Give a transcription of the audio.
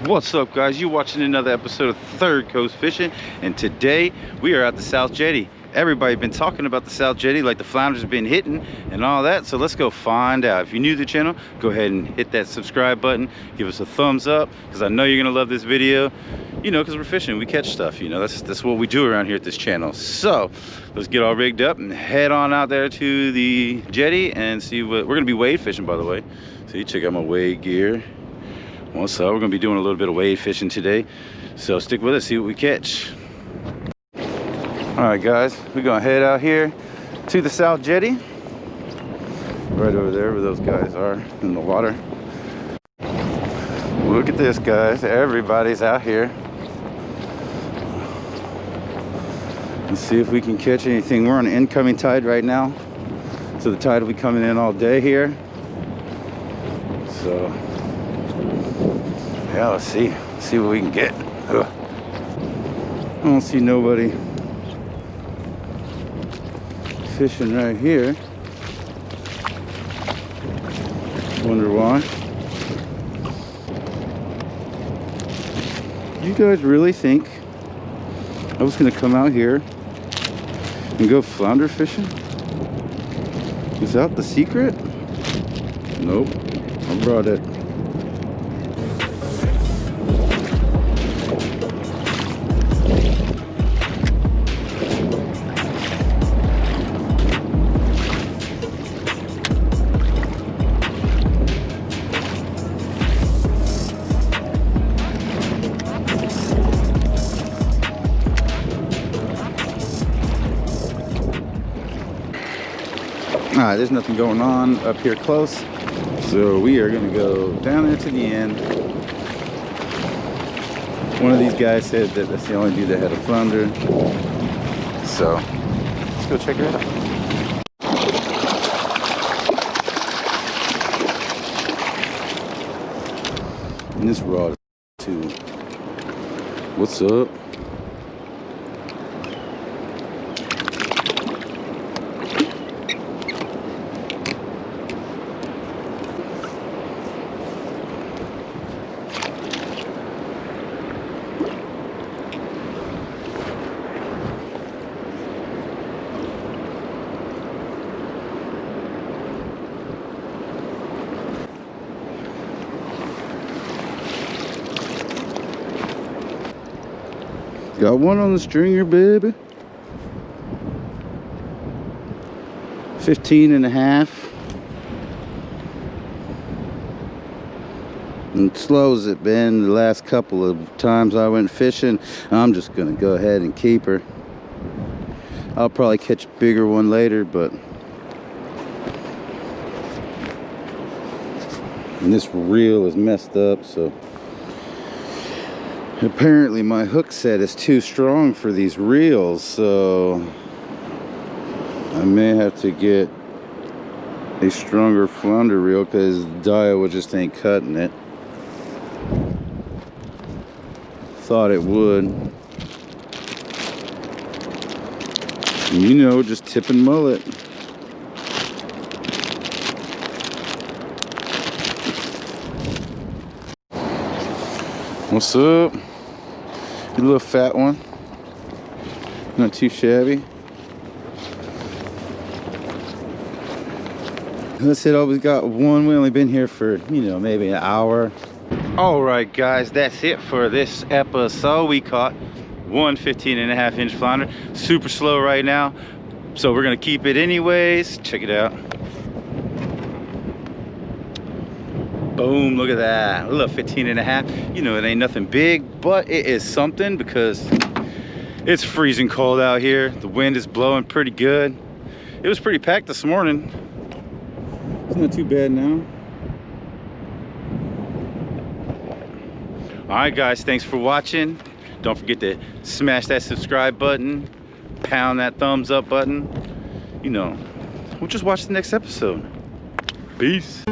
What's up, guys? You're watching another episode of Third Coast Fishing, and today we are at the South Jetty. Everybody's been talking about the South Jetty, like the flounders have been hitting and all that, so let's go find out. If you're new to the channel, go ahead and hit that subscribe button, give us a thumbs up, because I know you're gonna love this video, you know, because we're fishing, we catch stuff, you know, that's what we do around here at this channel. So let's get all rigged up and head on out there to the jetty and see what we're gonna be wade fishing, by the way. So you check out my wade gear. Also, we're going to be doing a little bit of wade fishing today, so stick with us, see what we catch. All right, guys, we're going to head out here to the South Jetty, right over there where those guys are in the water. Look at this, guys, everybody's out here. Let's see if we can catch anything. We're on an incoming tide right now, so the tide will be coming in all day here. So yeah, let's see what we can get. Ugh. I don't see nobody fishing right here. Wonder why. You guys really think I was gonna come out here and go flounder fishing? Is that the secret? Nope, I brought it. All right, there's nothing going on up here close, so we are gonna go down there to the end. One of these guys said that that's the only dude that had a flounder, so let's go check it out. And this rod too. What's up? Got one on the stringer, baby. 15.5. And slow as it been the last couple of times I went fishing, I'm just gonna go ahead and keep her. I'll probably catch a bigger one later, but and this reel is messed up, so apparently my hook set is too strong for these reels, so I may have to get a stronger flounder reel because Dial just ain't cutting it. Thought it would. And you know, just tipping mullet. What's up? A little fat one, not too shabby. That's it, always got one. We only been here for, you know, maybe an hour. All right, guys, that's it for this episode. We caught one 15.5 inch flounder, super slow right now, so we're gonna keep it anyways. Check it out. Boom, look at that, a little 15.5. You know, it ain't nothing big, but it is something because it's freezing cold out here. The wind is blowing pretty good. It was pretty packed this morning. It's not too bad now. All right, guys, thanks for watching. Don't forget to smash that subscribe button, pound that thumbs up button. You know, we'll just watch the next episode. Peace.